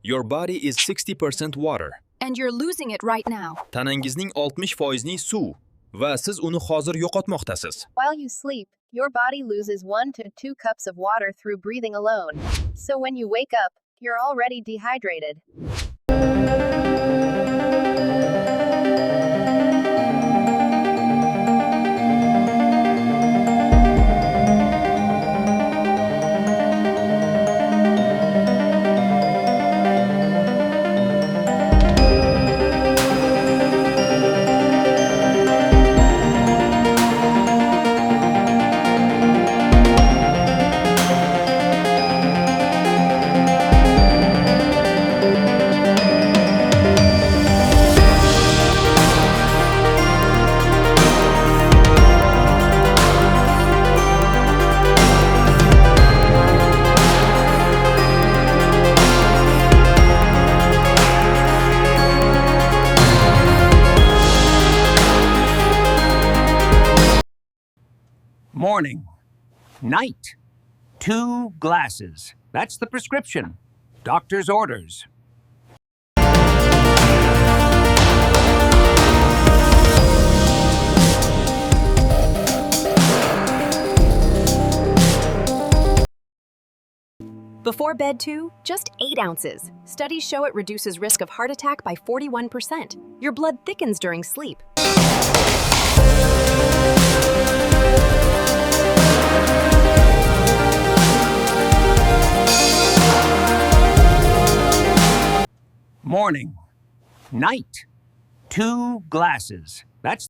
Your body is 60% water. And you're losing it right now. Tanangizning 60% suv va siz uni hozir yo'qotmoqdasiz. While you sleep, your body loses 1 to 2 cups of water through breathing alone. So when you wake up, you're already dehydrated. Morning. Night. 2 glasses. That's the prescription. Doctor's orders. Before bed too, just 8 ounces. Studies show it reduces risk of heart attack by 41%. Your blood thickens during sleep. Morning. Night. 2 glasses. That's